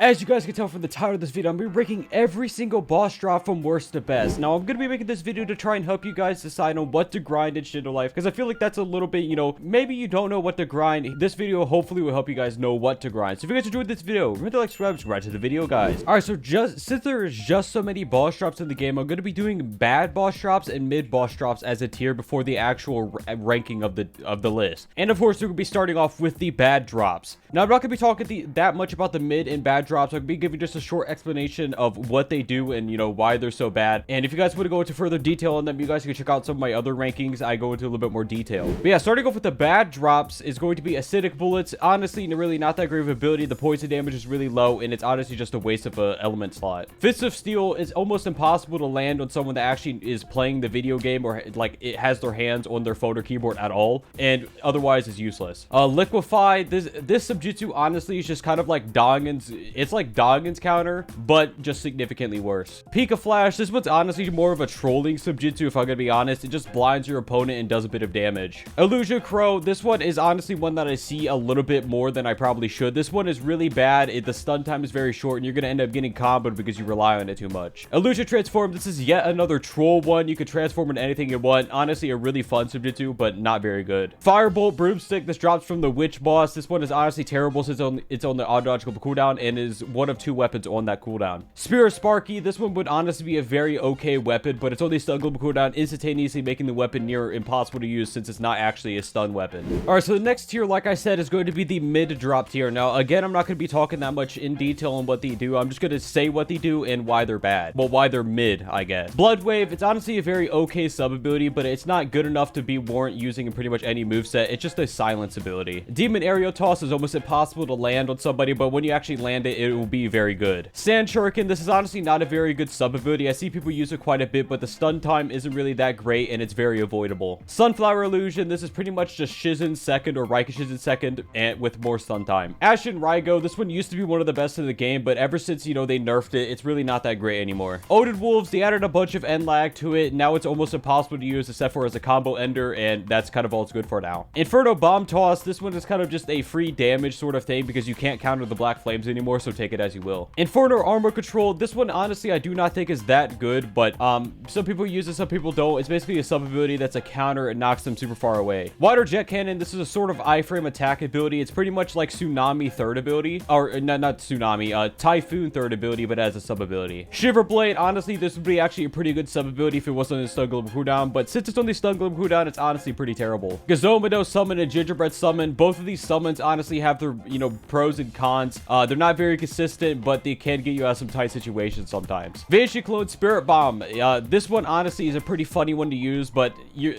As you guys can tell from the title of this video, I'm going to be ranking every single boss drop from worst to best. Now, I'm going to be making this video to try and help you guys decide on what to grind in Shindo Life, because I feel like that's a little bit, maybe you don't know what to grind. This video hopefully will help you guys know what to grind. So if you guys enjoyed this video, remember to like, subscribe right to the video, guys. Alright, so since there is just so many boss drops in the game, I'm going to be doing bad boss drops and mid boss drops as a tier before the actual ranking of the list. And of course, we're going to be starting off with the bad drops. Now, I'm not going to be talking that much about the mid and bad drops. I'll be giving just a short explanation of what they do and, why they're so bad. And if you guys want to go into further detail on them, you guys can check out some of my other rankings. I go into a little bit more detail. But yeah, starting off with the bad drops is going to be acidic bullets. Honestly, really not that great of ability. The poison damage is really low, and it's honestly just a waste of an element slot. Fists of Steel is almost impossible to land on someone that actually is playing the video game or like it has their hands on their phone or keyboard at all, and otherwise is useless. Liquefy, this subjutsu honestly is just kind of like Dongin's. It's like Dongin's counter, but just significantly worse. Pika Flash, this one's honestly more of a trolling subjutsu, if I'm gonna be honest. It just blinds your opponent and does a bit of damage. Illusion Crow, this one is honestly one that I see a little bit more than I probably should. This one is really bad. The stun time is very short, and you're gonna end up getting comboed because you rely on it too much. Illusion Transform, this is yet another troll one. You can transform into anything you want. Honestly, a really fun subjutsu, but not very good. Firebolt Broomstick, this drops from the Witch boss. This one is honestly terrible since it's on the autological cooldown and is one of two weapons on that cooldown. Spear of Sparky, this one would honestly be a very okay weapon, but it's only stun global cooldown, instantaneously making the weapon near impossible to use since it's not actually a stun weapon. Alright, so the next tier, like I said, is going to be the mid drop tier. Now, again, I'm not going to be talking that much in detail on what they do. I'm just going to say what they do and why they're bad. Well, why they're mid, I guess. Blood Wave, it's honestly a very okay sub ability, but it's not good enough to be warrant using in pretty much any moveset. It's just a silence ability. Demon Aerial Toss is almost impossible to land on somebody, but when you actually land it, it will be very good. Sand Shuriken, this is honestly not a very good sub ability. I see people use it quite a bit, but the stun time isn't really that great, and it's very avoidable. Sunflower Illusion, this is pretty much just Shizen second or Raika Shizen second, and with more stun time. Ashen Raigo, this one used to be one of the best in the game, but ever since, they nerfed it, it's really not that great anymore. Odin Wolves, they added a bunch of end lag to it. Now it's almost impossible to use except for as a combo ender, and that's kind of all it's good for now. Inferno Bomb Toss, this one is kind of just a free damage sort of thing because you can't counter the black flames anymore, so take it as you will. Inferno Armor Control, this one honestly I do not think is that good, but some people use it, some people don't. It's basically a sub ability that's a counter and knocks them super far away. Water Jet Cannon, this is a sort of iframe attack ability. It's pretty much like Tsunami third ability, or not Tsunami, Typhoon third ability, but as a sub ability. Shiver Blade, honestly this would be actually a pretty good sub ability if it wasn't a stun global cooldown, but since it's only stun global cooldown, it's honestly pretty terrible. Gazomido Summon and Gingerbread Summon, both of these summons honestly have their pros and cons. They're not very consistent, but they can get you out of some tight situations sometimes. Vanishing Clone Spirit Bomb, this one honestly is a pretty funny one to use, but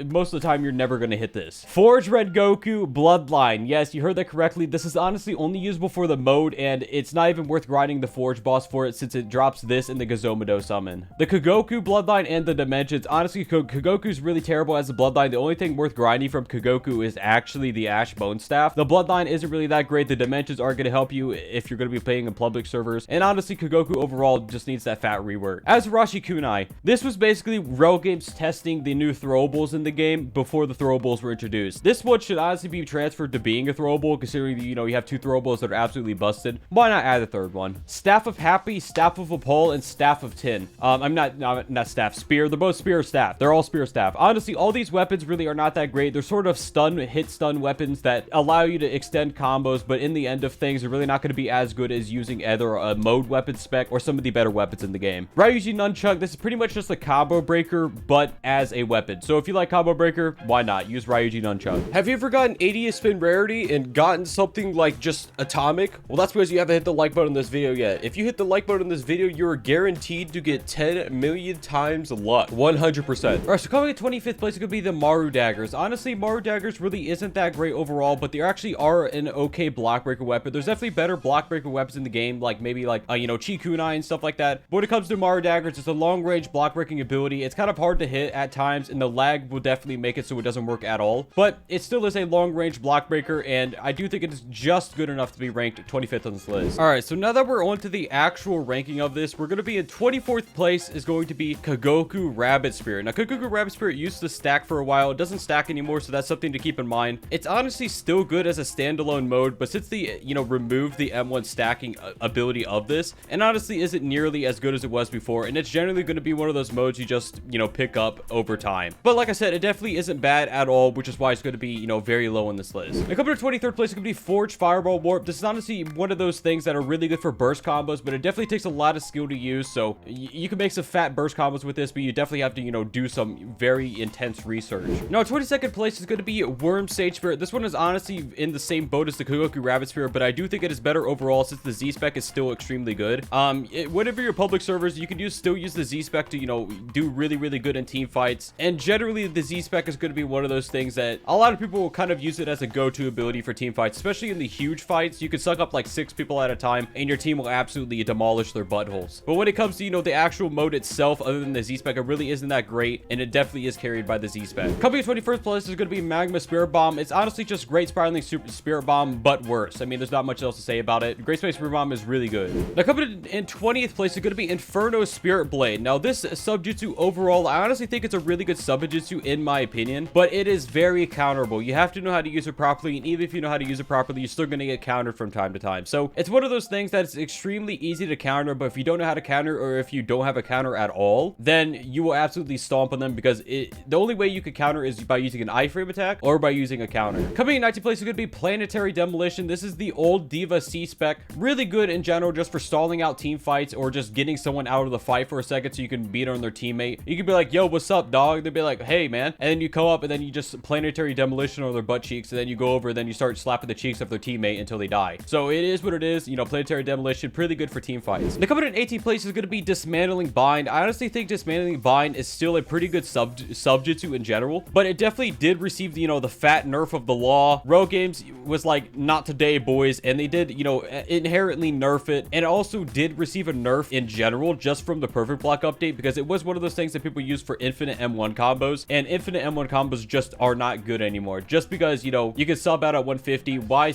most of the time you're never going to hit this. Forge Red Goku Bloodline, yes, you heard that correctly. This is honestly only usable for the mode, and it's not even worth grinding the Forge boss for it since it drops this in the Gazomido summon. The Kagoku Bloodline and the Dimensions, honestly Kagoku's really terrible as a Bloodline. The only thing worth grinding from Kagoku is actually the Ash Bone Staff. The Bloodline isn't really that great. The Dimensions are going to help you if you're going to be playing in public servers, and honestly Kagoku overall just needs that fat rework. Azarashi Kunai, this was basically Rel Games testing the new throwables in the game before the throwables were introduced. This one should honestly be transferred to being a throwable, considering you have two throwables that are absolutely busted. Why not add a third one? Staff of Happy, Staff of Apol, and Staff of Tin. I'm not Staff, Spear. They're both Spear Staff. They're all Spear Staff. Honestly, all these weapons really are not that great. They're sort of hit stun weapons that allow you to extend combos, but in the end of things, they're really not going to be as good as using either a mode weapon spec or some of the better weapons in the game. Ryuji Nunchuck, this is pretty much just a combo breaker, but as a weapon. So if you like combo breaker, why not? Use Ryuji Nunchuck. Have you ever gotten 80th spin rarity and gotten something like just atomic? Well, that's because you haven't hit the like button on this video yet. If you hit the like button on this video, you're guaranteed to get 10 million times luck. 100%. Alright, so coming in 25th place is going to be the Maru Daggers. Honestly, Maru Daggers really isn't that great overall, but they actually are an okay block breaker weapon. There's definitely better block breaker weapons in the game, like maybe like, Chikunai and stuff like that. But when it comes to Maru Daggers, it's a long range block breaking ability. It's kind of hard to hit at times, and the lag will definitely make it so it doesn't work at all. But it still is a long range block breaker, and I do think it is just good enough to be ranked 25th on this list. Alright, so now that we're on to the actual ranking of this, we're going to be in 24th place is going to be Kagoku Rabbit Spirit. Now, Kagoku Rabbit Spirit used to stack for a while. It doesn't stack anymore, so that's something to keep in mind. It's honestly still good as a standalone mode, but since they, removed the M1 stacking fighting ability of this, and honestly isn't nearly as good as it was before, and it's generally going to be one of those modes you just, you know, pick up over time. But like I said, it definitely isn't bad at all, which is why it's going to be, you know, very low on this list. Now coming to 23rd place, it's going to be Forge Fireball Warp. This is honestly one of those things that are really good for burst combos, but it definitely takes a lot of skill to use, so you can make some fat burst combos with this, but you definitely have to, you know, do some very intense research. Now 22nd place is going to be Worm Sage Spirit. This one is honestly in the same boat as the Kogoku Rabbit Spirit, but I do think it is better overall since the Z-Spec is still extremely good. Whenever you're public servers, you can still use the Z-Spec to, you know, do really good in team fights, and generally the Z-Spec is going to be one of those things that a lot of people will kind of use it as a go-to ability for team fights, especially in the huge fights. You can suck up like 6 people at a time and your team will absolutely demolish their buttholes. But when it comes to, you know, the actual mode itself, other than the Z-Spec, it really isn't that great, and it definitely is carried by the Z-Spec. Coming to 21st place is going to be Magma Spirit Bomb. It's honestly just Great Spiraling Super Spirit Bomb, but worse. I mean, there's not much else to say about it. Great Space Spirit Bomb is really good. Now coming in 20th place is going to be Inferno Spirit Blade. Now this subjutsu overall, I honestly think it's a really good subjutsu in my opinion, but it is very counterable. You have to know how to use it properly, and even if you know how to use it properly, you're still going to get countered from time to time. So it's one of those things that's extremely easy to counter, but if you don't know how to counter, or if you don't have a counter at all, then you will absolutely stomp on them, because the only way you could counter is by using an iframe attack or by using a counter. Coming in 19th place is going to be Planetary Demolition. This is the old Diva C-Spec. Really good in general just for stalling out team fights or just getting someone out of the fight for a second so you can beat on their teammate. You can be like, yo, what's up, dog? They'll be like, hey, man. And then you come up and then you just Planetary Demolition on their butt cheeks, and then you go over and then you start slapping the cheeks of their teammate until they die. So it is what it is. You know, Planetary Demolition, pretty good for team fights. Now coming in 18th place is going to be Dismantling Bind. I honestly think Dismantling Bind is still a pretty good subjutsu in general, but it definitely did receive, you know, the fat nerf of the law. Rogue Games was like, not today, boys, and they did, you know, inherently nerf it, and it also did receive a nerf in general just from the Perfect Block update, because it was one of those things that people use for infinite M1 combos, and infinite M1 combos just are not good anymore. Just because, you know, you can sub out at 150, why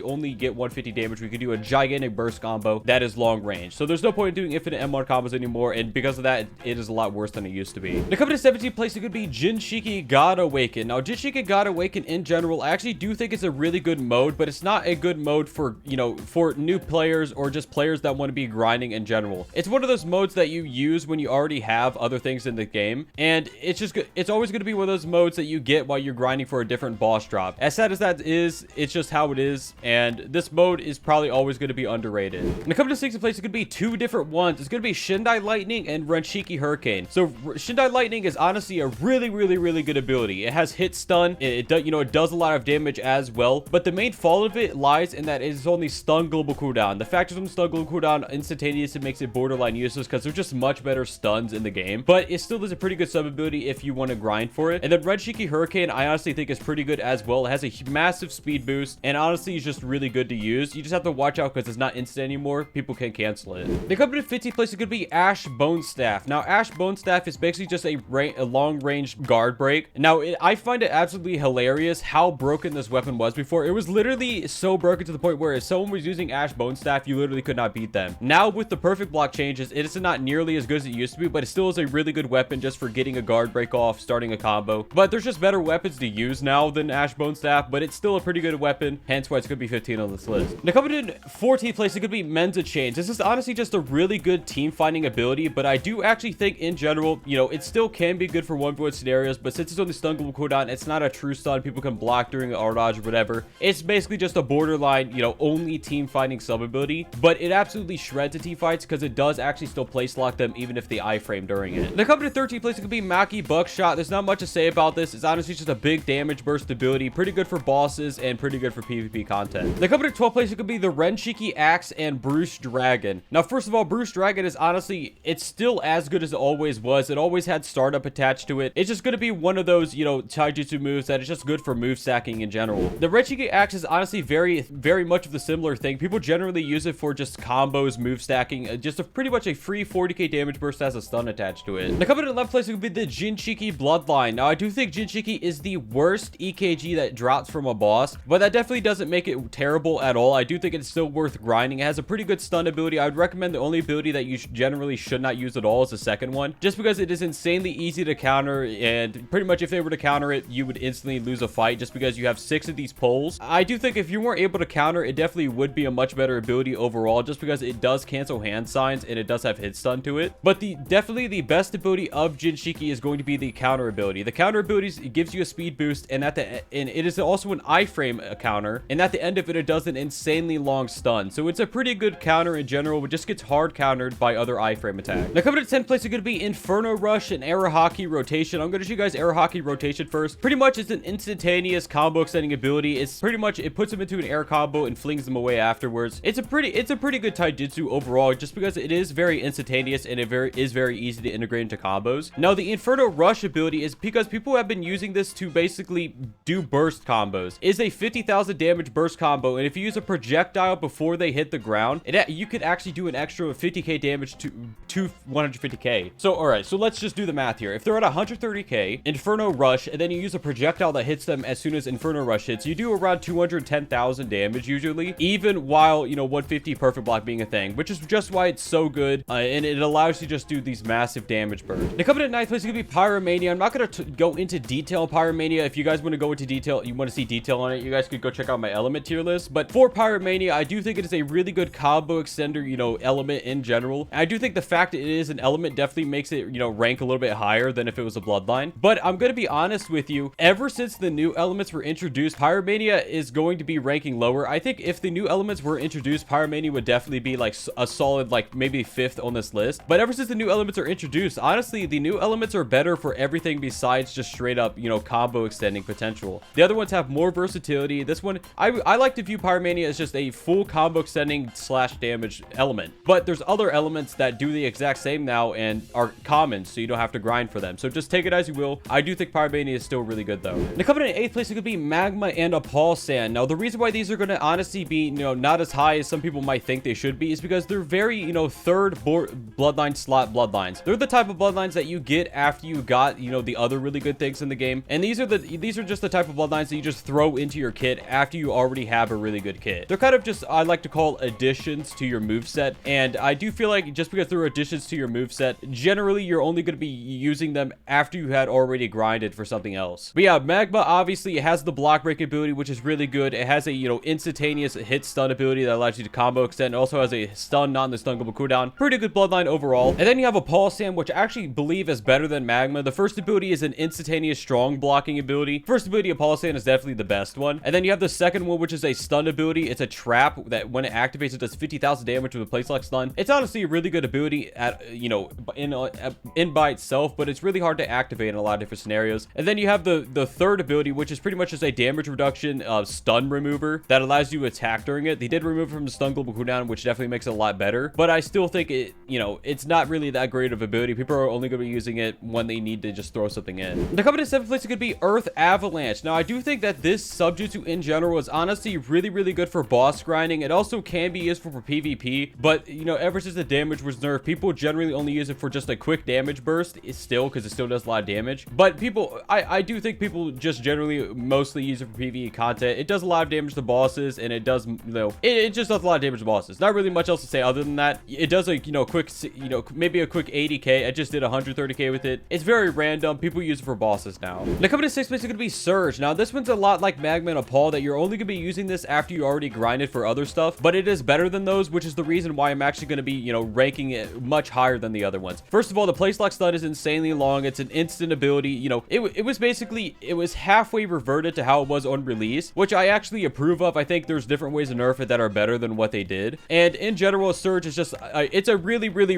only get 150 damage? We could do a gigantic burst combo that is long range, so there's no point in doing infinite M1 combos anymore, and because of that, it is a lot worse than it used to be. Now coming to 17th place, it could be Jinshiki God Awaken. Now Jinshiki God Awaken in general, I actually do think it's a really good mode, but it's not a good mode for, you know, for new players or just players that want to be grinding in general. It's one of those modes that you use when you already have other things in the game, and it's just good. It's always going to be one of those modes that you get while you're grinding for a different boss drop. As sad as that is, it's just how it is, and this mode is probably always going to be underrated. Now coming to 16th place, it could be two different ones. It's going to be Shindai Lightning and Renshiki Hurricane. So Shindai Lightning is honestly a really good ability. It has hit stun. It does, you know, it does a lot of damage as well, but the main fault of it lies in that it is only stun global cooldown. The fact is, when stun global cooldown instantaneous, it makes it borderline useless because there's just much better stuns in the game, but it still is a pretty good sub ability if you want to grind for it. And then Renshiki Hurricane, I honestly think is pretty good as well. It has a massive speed boost, and honestly is just really good to use. You just have to watch out because it's not instant anymore. People can cancel it. They come to 15th place, it could be Ash Bone Staff. Now Ash Bone Staff is basically just a long range guard break. Now I find it absolutely hilarious how broken this weapon was before. It was literally so broken to the point where if someone was using Ash Bone Staff, you literally could not beat them. Now with the Perfect Block changes, it is not nearly as good as it used to be, but it still is a really good weapon just for getting a guard break off, starting a combo. But there's just better weapons to use now than Ash Bone Staff, but it's still a pretty good weapon, hence why it's going to be 15 on this list. Now coming in 14th place, it could be Menza Chains. This is honestly just a really good team fighting ability, but I do actually think in general, you know, it still can be good for 1v1 scenarios, but since it's only stun global cooldown, it's not a true stun people can block during an R dodge or whatever. It's basically just a borderline, you know, only team fighting sub ability, but it absolutely shreds the team fights because it does actually still place lock them even if they iframe during it. Now coming to 13th place, it could be Maki Buckshot. There's not much to say about this. It's honestly just a big damage burst ability, pretty good for bosses and pretty good for PvP content. Now coming to 12th place, it could be the Renshiki Axe and Bruce Dragon. Now first of all, Bruce Dragon is honestly, it's still as good as it always was. It always had startup attached to it. It's just going to be one of those, you know, taijutsu moves that is just good for move stacking in general. The Renshiki Axe is honestly very much of the similar thing. People generally use it for just combos, move stacking, just pretty much a free 40k damage burst that has a stun attached to it. Now coming to 11th place, it would be the Jinshiki Bloodline. Now I do think Jinshiki is the worst EKG that drops from a boss, but that definitely doesn't make it terrible at all. I do think it's still worth grinding. It has a pretty good stun ability. I would recommend the only ability that you generally should not use at all is the second one, just because it is insanely easy to counter, and pretty much if they were to counter it, you would instantly lose a fight just because you have 6 of these poles. I do think if you weren't able to counter, it definitely would be a much better better ability overall, just because it does cancel hand signs and it does have hit stun to it. But definitely the best ability of Jinchiki is going to be the counter ability. The counter abilities, it gives you a speed boost, and it is also an iframe counter, and at the end of it, it does an insanely long stun. So it's a pretty good counter in general, but just gets hard countered by other iframe attacks. Now coming to 10th place is going to be Inferno Rush and Arahaki Rotation. I'm going to show you guys Arahaki Rotation first. Pretty much it's an instantaneous combo extending ability. It's pretty much, it puts them into an air combo and flings them away afterwards. It's a pretty good taijutsu overall, just because it is very instantaneous and it is very easy to integrate into combos. Now the Inferno Rush ability is because people have been using this to basically do burst combos. It's a 50,000 damage burst combo, and if you use a projectile before they hit the ground, you could actually do an extra 50k damage to 150k. So alright, so let's just do the math here. If they're at 130k, Inferno Rush, and then you use a projectile that hits them as soon as Inferno Rush hits, you do around 210,000 damage usually, even while, you know, 150 perfect block being a thing, which is just why it's so good, and it allows you to just do these massive damage bursts. Now coming at 9th place is going to be Pyromania. I'm not going to go into detail on Pyromania. If you guys want to go into detail, you want to see detail on it, you guys could go check out my element tier list. But for Pyromania, I do think it is a really good combo extender, you know, element in general. And I do think the fact that it is an element definitely makes it, you know, rank a little bit higher than if it was a Bloodline. But I'm going to be honest with you, ever since the new elements were introduced, Pyromania is going to be ranking lower. I think if the new elements were introduced, Pyromania would definitely be like a solid, like maybe 5th on this list. But ever since the new elements are introduced, honestly, the new elements are better for everything besides just straight up, you know, combo extending potential. The other ones have more versatility. This one, I like to view Pyromania as just a full combo extending / damage element. But there's other elements that do the exact same now and are common, so you don't have to grind for them. So just take it as you will. I do think Pyromania is still really good though. Now coming in 8th place, it could be Magma and Appal Sand. Now the reason why these are going to honestly be, you know, not as high as some people might think they should be is because they're very, you know, third bloodline slot bloodlines. They're the type of bloodlines that you get after you got, you know, the other really good things in the game. And these are just the type of bloodlines that you just throw into your kit after you already have a really good kit. They're kind of just, I like to call additions to your moveset. And I do feel like just because they're additions to your moveset, generally you're only going to be using them after you had already grinded for something else. But yeah, Magma, obviously it has the block break ability, which is really good. It has a, you know, instantaneous hit stun ability that allows you to combo extend. It also has a stun, not in the stungable cooldown. Pretty good bloodline overall. And then you have Appal Sand, which I actually believe is better than Magma. The first ability is an instantaneous strong blocking ability. First ability of Appal Sand is definitely the best one. And then you have the second one, which is a stun ability. It's a trap that when it activates, it does 50,000 damage with a place lock stun. It's honestly a really good ability at, you know, in by itself, but it's really hard to activate in a lot of different scenarios. And then you have the third ability, which is pretty much just a damage reduction stun remover that allows you to attack during it. They did remove it from the stun global cooldown, which definitely makes it a lot better, but I still think it, you know, it's not really that great of ability. People are only going to be using it when they need to just throw something in. The coming to 7th place, it could be Earth Avalanche. Now I do think that this subjutsu in general is honestly really good for boss grinding. It also can be useful for PvP, but you know, ever since the damage was nerfed, people generally only use it for just a quick damage burst. It's still, because it still does a lot of damage, but people, I do think people just generally mostly use it for PvE content. It does a lot of damage to bosses, and it does, you know, it just does a lot of damage to bosses. Not really much else to say other than that. It does a, you know, quick, you know, maybe a quick 80k. I just did 130k with it. It's very random. People use it for bosses now. Now coming to 6th place, it's going to be Surge. Now this one's a lot like Magma and Appal, that you're only going to be using this after you already grinded for other stuff, but it is better than those, which is the reason why I'm actually going to be, you know, ranking it much higher than the other ones. First of all, the place lock stun is insanely long. It's an instant ability. You know, it was basically, it was halfway reverted to how it was on release, which I actually approve of. I think there's different ways to nerf it that are better than what they did. And in general, Surge is just, it's a really good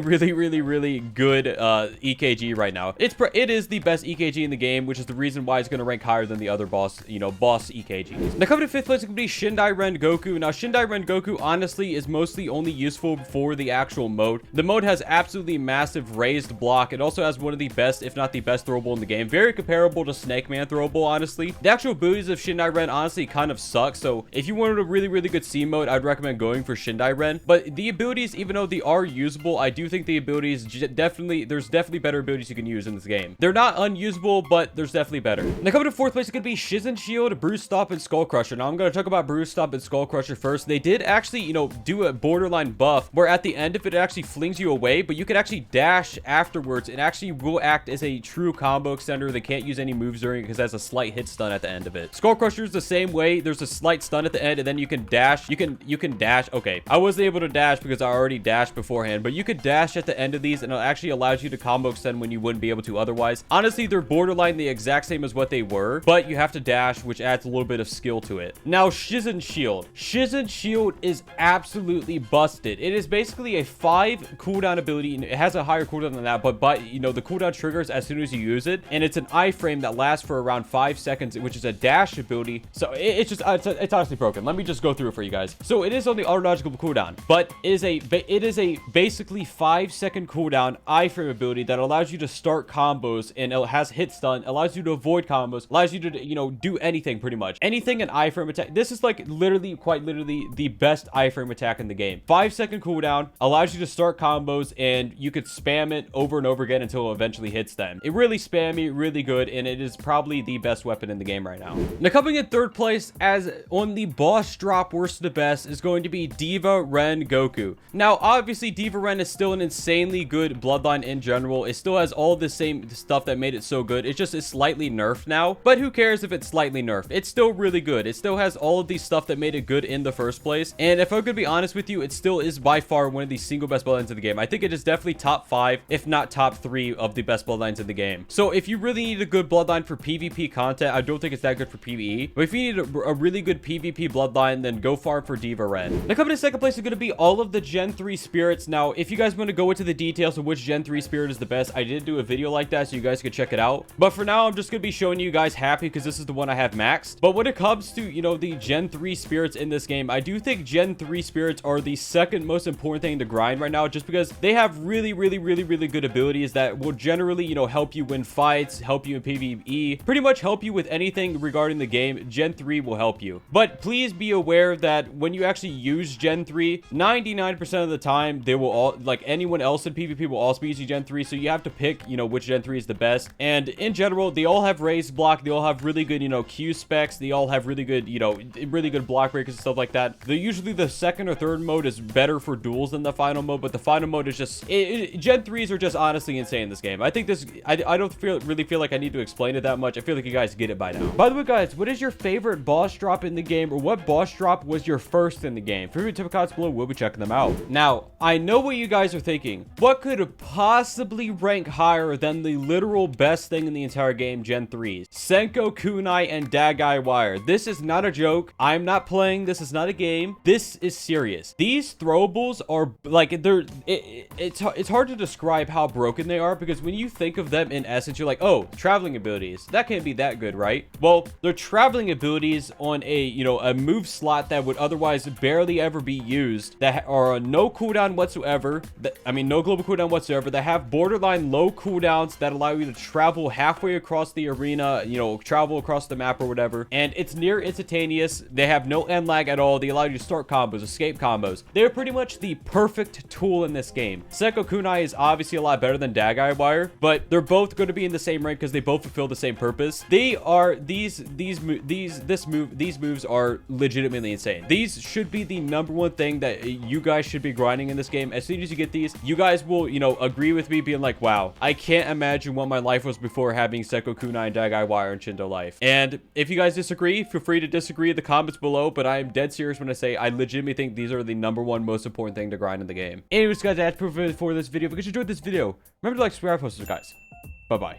EKG right now. It is the best EKG in the game, which is the reason why it's going to rank higher than the other boss EKGs. Now coming to 5th place, it could be Shindai Rengoku. Now Shindai Rengoku honestly is mostly only useful for the actual mode. The mode has absolutely massive raised block. It also has one of the best, if not the best, throwable in the game. Very comparable to Snake Man throwable, honestly. The actual abilities of Shindai Ren honestly kind of suck, so if you wanted a really good C mode, I'd recommend going for Shindai Ren. But the abilities, even though they are usable, I do think the abilities there's definitely better abilities you can use in this game. They're not unusable, but there's definitely better. Now coming to 4th place, it could be Shizen Shield, Bruise Stomp, and Skull Crusher. Now I'm going to talk about Bruise Stomp and Skull Crusher first. They did actually, you know, do a borderline buff where at the end of it, it actually flings you away, but you can actually dash afterwards. It actually will act as a true combo extender. They can't use any moves during it because it has a slight hit stun at the end of it. Skull Crusher is the same way. There's a slight stun at the end, and then you can dash. You can can dash. Okay, I wasn't able to dash because I already dashed beforehand, but you could dash at the end of these, and it actually allows you to combo extend when you wouldn't be able to otherwise. Honestly, they're borderline the exact same as what they were, but you have to dash, which adds a little bit of skill to it. Now, Shizen Shield. Shizen Shield is absolutely busted. It is basically a 5 cooldown ability, and it has a higher cooldown than that, but you know, the cooldown triggers as soon as you use it, and it's an iframe that lasts for around 5 seconds, which is a dash ability. So it's just it's honestly broken. Let me just go through it for you guys. So it is on the autological cooldown, but it is a basically 5-second cooldown iframe ability that allows you to start combos, and it has hit stun, allows you to avoid combos, allows you to, you know, do anything, pretty much anything an iframe attack. This is like literally, quite literally, the best iframe attack in the game. 5-second cooldown allows you to start combos, and you could spam it over and over again until it eventually hits them. It really spammy, really good, and it is probably the best weapon in the game right now. Now, coming in third place as on the boss drop worst to best is going to be Diva Ren Goku. Now, obviously, Diva Ren is still an insanely good bloodline in general. It still has all the same stuff that made it so good. It's just, it's slightly nerfed now, but who cares if it's slightly nerfed? It's still really good. It still has all of the stuff that made it good in the first place, and if I'm gonna be honest with you, it still is by far one of the single best bloodlines in the game. I think it is definitely top 5, if not top 3 of the best bloodlines in the game. So if you really need a good bloodline for PvP content, I don't think it's that good for PvE, but if you need a really good PvP bloodline, then go farm for Diva Ren. Now, coming in second place is going to be all of the Gen 3 spirits. Now, if you guys want to go into the details of which Gen 3 spirit is the best, I did do a video like that, so you guys could check it out. But for now, I'm just going to be showing you guys Happy, because this is the one I have maxed. But when it comes to, you know, the Gen 3 spirits in this game, I do think Gen 3 spirits are the second most important thing to grind right now, just because they have really good abilities that will generally, you know, help you win fights, help you in PvE, pretty much help you with anything regarding the game. Gen 3 will help you. But please be aware that when you actually use Gen 3, 99% of the time, they will all, like anyone else in PvP, will also be using Gen 3, so you have to pick, you know, which Gen 3 is the best. And in general, they all have raised block, they all have really good, you know, Q specs, they all have really good, you know, really good block breakers and stuff like that. They're usually the second or third mode is better for duels than the final mode, but the final mode is just, Gen 3s are just honestly insane in this game. I think this, I don't really feel like I need to explain it that much. I feel like you guys get it by now. By the way, guys, what is your favorite boss drop in the game, or what boss drop was your first in the game? Feel free to comments below. We'll be checking them out. Now, I know what you guys are thinking. What could possibly rank higher than the literal best thing in the entire game, Gen 3s? Senko Kunai and Dagai Wire. This is not a joke. I'm not playing. This is not a game. This is serious. These throwables are like, it's hard to describe how broken they are, because when you think of them in essence, you're like, oh, traveling abilities. That can't be that good, right? Well, they're traveling abilities on a, you know, a move slot that would otherwise barely ever be used, that are no cooldown whatsoever. I mean, no global cooldown whatsoever, that have borderline low cooldowns that allow you to travel halfway across the arena, you know, travel across the map or whatever. And it's near instantaneous. They have no end lag at all. They allow you to start combos, escape combos. They're pretty much the perfect tool in this game. Senko Kunai is obviously a lot better than Dagai Wire, but they're both going to be in the same rank because they both fulfill the same purpose. They are, these moves are legitimately insane. These should be the #1 thing that you guys should be grinding in this game. As soon as you get these, you guys will, you know, agree with me, being like, wow, I can't imagine what my life was before having Senko Kunai and Dagai Wire and Shindo Life. And if you guys disagree, feel free to disagree in the comments below, but I am dead serious when I say I legitimately think these are the #1 most important thing to grind in the game. Anyways, guys, that's proof for this video. If you guys enjoyed this video, remember to like, subscribe, post, guys. Bye-bye.